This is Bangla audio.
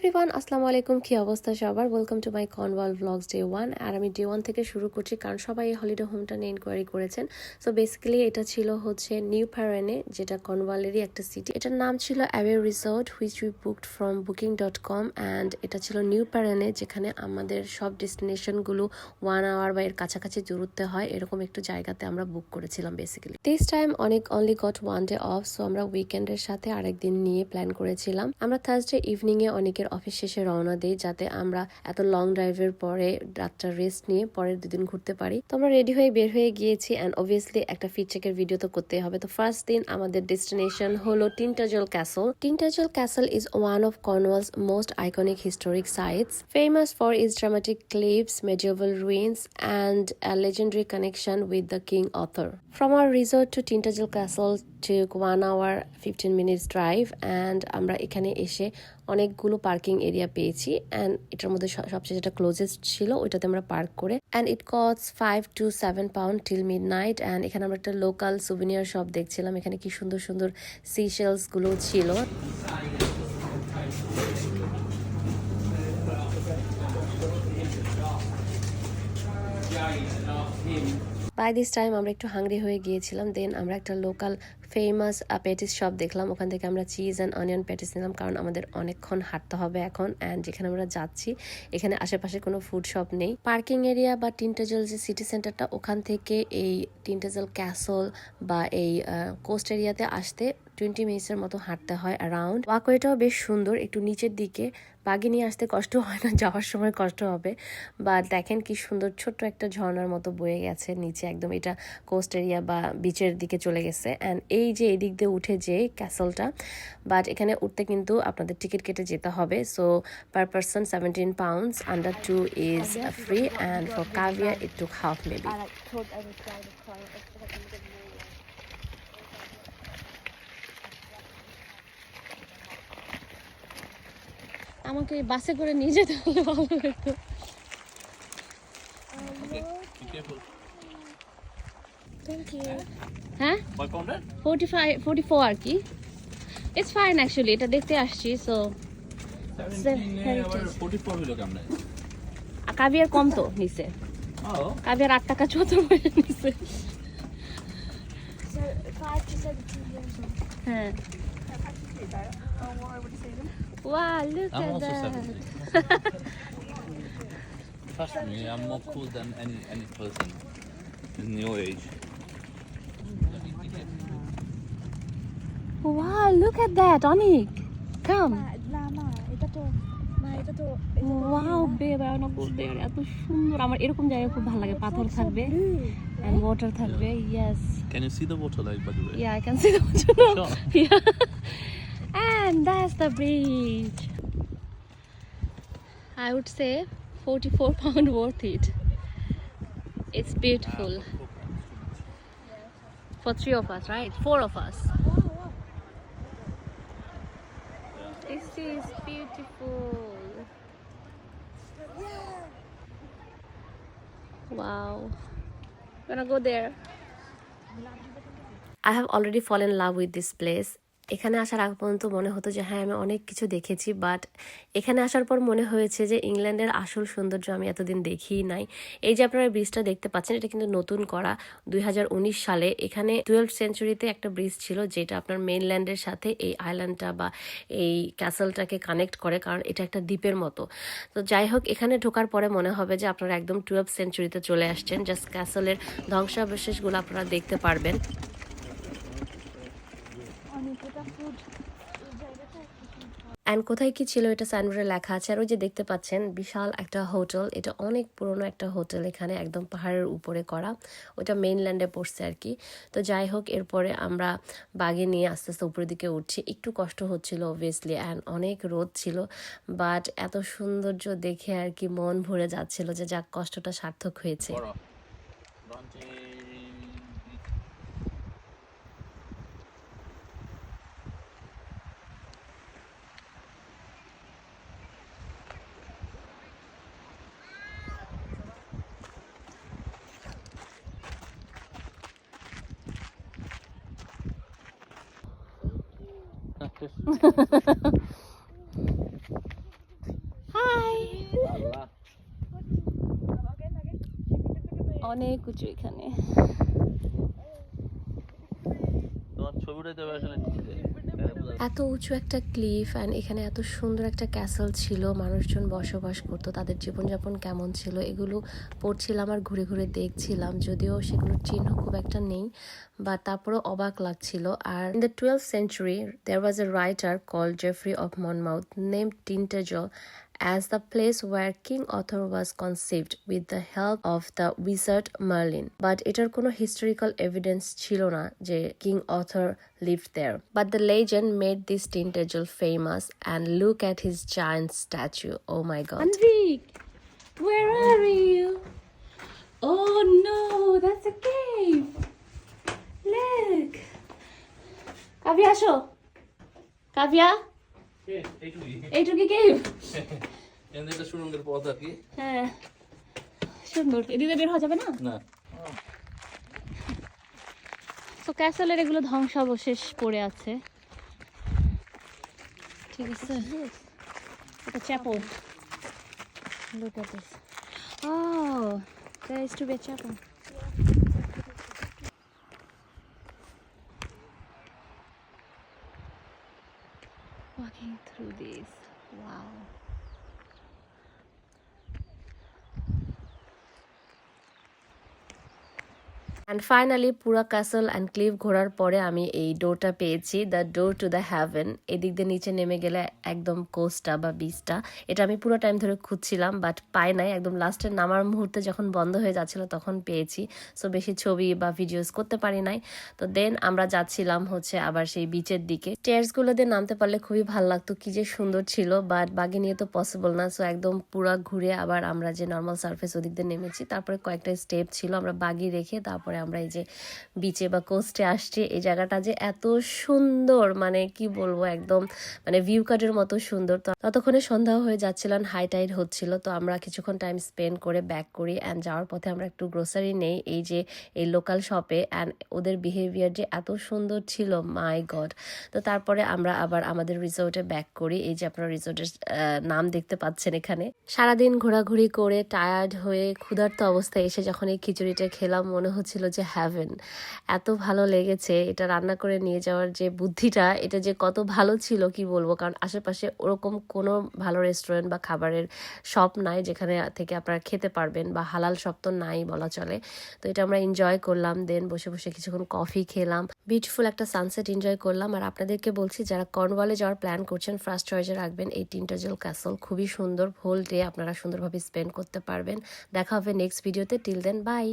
এভরিওয়ান, আসসালামু আলাইকুম। কি অবস্থা সবার? Welcome to my Cornwall blogs day 1। আর আমি ডে 1 থেকে শুরু করছি কারণ সবাই এই হলিডে হোমটা নিয়ে ইনকোয়ারি করেছেন। সো বেসিক্যালি এটা ছিল হচ্ছে নিউ প্যারেনে, যেটা কর্নওয়ালেরই একটা সিটি। এটার নাম ছিল away resort which we booked from booking.com and এটা ছিল নিউ প্যারেনে, যেখানে আমাদের সব ডেস্টিনেশনগুলো 1 আওয়ার বা এর কাছাকাছি দূরত্বে হয়, এরকম একটু জায়গাতে আমরা বুক করেছিলাম বেসিক্যালি। দিস টাইম অনেক only goat 1 day of, so আমরা উইকেন্ডের সাথে আরেকদিন নিয়ে প্ল্যান করেছিলাম। আমরা থার্সডে ইভিনিংয়ে অনেকের অফিস শেষে রওনা দিই, যাতে আমরা এত লং ড্রাইভের পরে রাতটা রেস্ট নিয়ে পরের দুদিন ঘুরতে পারি। তো আমরা রেডি হয়ে বের হয়ে গিয়েছি অ্যান্ড অবভিয়াসলি একটা ফিট চেকের ভিডিও তো করতেই হবে। তো ফার্স্ট দিন আমাদের ডেস্টিনেশন হলো Tintagel castle. Tintagel castle is one of Cornwall's most iconic historic sites, famous for its dramatic cliffs, medieval ruins, and a legendary connection with the King Arthur. From our resort to Tintagel Castle took 1 hour 15 minutes drive, and আমরা এখানে এসে অনেকগুলো পার্কিং এরিয়া পেয়েছি অ্যান্ড এটার মধ্যে সবচেয়ে যেটা ক্লোজেস্ট ছিল ওইটাতে আমরা পার্ক করে, and it cost 5 to 7 pound till midnight। And এখানে আমরা একটা লোকাল সুভিনিয়ার শপ দেখছিলাম, এখানে কি সুন্দর সুন্দর সিশেলস গুলো ছিল। বাই দিস টাইম আমরা একটু হাংরি হয়ে গিয়েছিলাম। দেন আমরা একটা লোকাল ফেমাস প্যাটিস শপ দেখলাম, ওখান থেকে আমরা চিজ অ্যান্ড অনিয়ন প্যাটিস নিলাম কারণ আমাদের অনেকক্ষণ হাঁটতে হবে এখন। অ্যান্ড যেখানে আমরা যাচ্ছি এখানে আশেপাশে কোনো ফুড শপ নেই। পার্কিং এরিয়া বা টিন্টাজল যে সিটি সেন্টারটা, ওখান থেকে এই টিন্টাজল ক্যাসল বা এই কোস্ট এরিয়াতে আসতে 20 মিনিটসের মতো হাঁটতে হয় অ্যারাউন্ড। ওয়াকওয়েটাও বেশ সুন্দর, একটু নিচের দিকে, বাগি নিয়ে আসতে কষ্ট হয় না, যাওয়ার সময় কষ্ট হবে। বা দেখেন কি সুন্দর ছোট্ট একটা ঝর্ণার মতো বয়ে গেছে নিচে একদম, এটা কোস্ট এরিয়া বা বিচের দিকে চলে গেছে। অ্যান্ড এই যে এদিক দিয়ে উঠে যে ক্যাসলটা, বাট এখানে উঠতে কিন্তু আপনাদের টিকিট কেটে যেতে হবে। So per person 17 pounds, under 2 is free, and for caviar it took half maybe. আমাকে বাসে করে নিয়ে যেতে হলে ভালো হতো। হ্যাঁ 44 আর কি। ইটস ফাইন অ্যাকচুয়ালি, এটা দেখতে আসছি। সো কাভিয়ার কম তো নিচে, কাভিয়ার 8 টাকা 74 পয়সা নিচে। হ্যাঁ, wow, look I'm at also that. 70. Trust me, I'm more cool than any person in your age. Wow, look at that, Onik. Come. Wow, babe, I wanna go there. এত সুন্দর, আমার এরকম জায়গা খুব ভালো লাগে, পাথর থাকবে and water থাকবে। Yes. Can you see the water like, by the way? Yeah, I can see the water now. Sure. Yeah. And that's the bridge. I would say 44 pound worth it. It's beautiful. For 3 of us, right? 4 of us. This is beautiful. Wow. Gonna go there. I have already fallen in love with this place. এখানে আসার আগ পর্যন্ত মনে হতো যে হ্যাঁ আমি অনেক কিছু দেখেছি, বাট এখানে আসার পর মনে হয়েছে যে ইংল্যান্ডের আসল সৌন্দর্য আমি এতদিন দেখিই নাই। এই যে আপনারা ব্রিজটা দেখতে পাচ্ছেন, এটা কিন্তু নতুন করা 2019 সালে। এখানে 12th সেঞ্চুরিতে একটা ব্রিজ ছিল যেটা আপনার মেইনল্যান্ডের সাথে এই আইল্যান্ডটা বা এই ক্যাসেলটাকে কানেক্ট করে, কারণ এটা একটা দ্বীপের মতো। তো যাই হোক, এখানে ঢোকার পরে মনে হবে যে আপনারা একদম 12th সেঞ্চুরিতে চলে আসছেন। জাস্ট ক্যাসেলের ধ্বংসাবশেষগুলো আপনারা দেখতে পারবেন। অ্যান্ড কোথায় কি ছিল এটা সাইনবোর্ডে লেখা আছে। আর ওই যে দেখতে পাচ্ছেন বিশাল একটা হোটেল, এটা অনেক পুরনো একটা হোটেল, এখানে একদম পাহাড়ের উপরে করা, ওটা মেইনল্যান্ডে পড়ছে আর কি। তো যাই হোক, এরপরে আমরা বাগে নিয়ে আস্তে আস্তে উপরের দিকে উঠছি। একটু কষ্ট হচ্ছিল অবভিয়াসলি, অ্যান্ড অনেক রোদ ছিল, বাট এত সৌন্দর্য দেখে আর কি মন ভরে যাচ্ছিল যে যাক, কষ্টটা সার্থক হয়েছে। অনেক উঁচু এখানে। তোমার ছবিটা দেবে আসলে এত উঁচু একটা ক্লিফ অ্যান্ড এখানে এত সুন্দর একটা ক্যাসেল ছিল, মানুষজন বসবাস করতো, তাদের জীবনযাপন কেমন ছিল এগুলো পড়ছিলাম আর ঘুরে ঘুরে দেখছিলাম, যদিও সেগুলোর চিহ্ন খুব একটা নেই, বাট তারপরেও অবাক লাগছিল। আর in the 12th century there was a writer called Geoffrey of Monmouth named Tintagel as the place where King Arthur was conceived with the help of the wizard Merlin. But এটার কোনো historical evidence ছিল না যে King Arthur lived there. But the legend made this Tintagel famous, and look at his giant statue. Oh my god. Anvik, where are you? Oh no, that's a cave. Look. Kavya, আসো। Kavya, এইটুকু cave? এটা সুরঙ্গের পথ আর কি। হ্যাঁ, সুন্দর। এদিকে বের হওয়া যাবে না? না, তো ক্যাসেলের এগুলো ধ্বংসাবশেষ পড়ে আছে। ঠিক আছে, এটা chapel. Look at this. Oh, there used to be a chapel. Walking through this. Wow. And finally পুরো ক্যাসেল অ্যান্ড ক্লিফ ঘোরার পরে আমি এই ডোরটা পেয়েছি, the door to the haven. এদিক দিয়ে নিচে নেমে গেলে একদম কোস্টটা বা বিচটা, এটা আমি পুরো টাইম ধরে খুঁজছিলাম বাট পাই নাই, একদম লাস্টের নামার মুহূর্তে যখন বন্ধ হয়ে যাচ্ছিল তখন পেয়েছি। সো বেশি ছবি বা ভিডিওস করতে পারি নাই। তো দেন আমরা যাচ্ছিলাম হচ্ছে আবার সেই বিচের দিকে। স্টেয়ার্সগুলো দিয়ে নামতে পারলে খুবই ভালো লাগতো, কি যে সুন্দর ছিল, বাট বাগি নিয়ে তো পসিবল না। সো একদম পুরা ঘুরে আবার আমরা যে নর্মাল সার্ফেস ওদিক দিয়ে নেমেছি, তারপরে কয়েকটা স্টেপ ছিল, আমরা বাগি রেখে তারপরে আমরা এই যে বিচে বা কোস্টে আসছি। এই জায়গাটা যে এত সুন্দর, মানে কি বলবো, একদম মানে ভিউ কার্ডের মতো সুন্দর। তো ততক্ষণে সন্ধ্যা হয়ে যাচ্ছিল, হাই টাইড হচ্ছিল, তো আমরা কিছুক্ষণ টাইম স্পেন্ড করে ব্যাক করি অ্যান্ড যাওয়ার পথে আমরা একটু গ্রোসারি নেই এই যে এই লোকাল শপে। অ্যান্ড ওদের বিহেভিয়ার যে এত সুন্দর ছিল, মাই গড। তো তারপরে আমরা আবার আমাদের রিসোর্টে ব্যাক করি। এই যে আপনারা রিসোর্টের নাম দেখতে পাচ্ছেন এখানে। সারাদিন ঘোরাঘুরি করে টায়ার্ড হয়ে ক্ষুধার্ত অবস্থায় এসে যখন এই খিচুড়িটা খেলাম, মনে হচ্ছিল যে হ্যাভেন। এত ভালো লেগেছে, এটা রান্না করে নিয়ে যাওয়ার যে বুদ্ধিটা, এটা যে কত ভালো ছিল কি বলবো, কারণ আশেপাশে ওরকম কোনো ভালো রেস্টুরেন্ট বা খাবারের শপ নাই যেখানে থেকে আপনারা খেতে পারবেন, বা হালাল শপ তো নাই বলা চলে। তো এটা আমরা এনজয় করলাম, দেন বসে বসে কিছুক্ষণ কফি খেলাম, বিউটিফুল একটা সানসেট এনজয় করলাম। আর আপনাদেরকে বলছি, যারা কর্নওয়ালে যাওয়ার প্ল্যান করছেন ফার্স্ট চয়েসে রাখবেন এই টিন্টাজেল ক্যাসল। খুবই সুন্দর, হোল ডে আপনারা সুন্দরভাবে স্পেন্ড করতে পারবেন। দেখা হবে নেক্সট ভিডিওতে। Till then, by.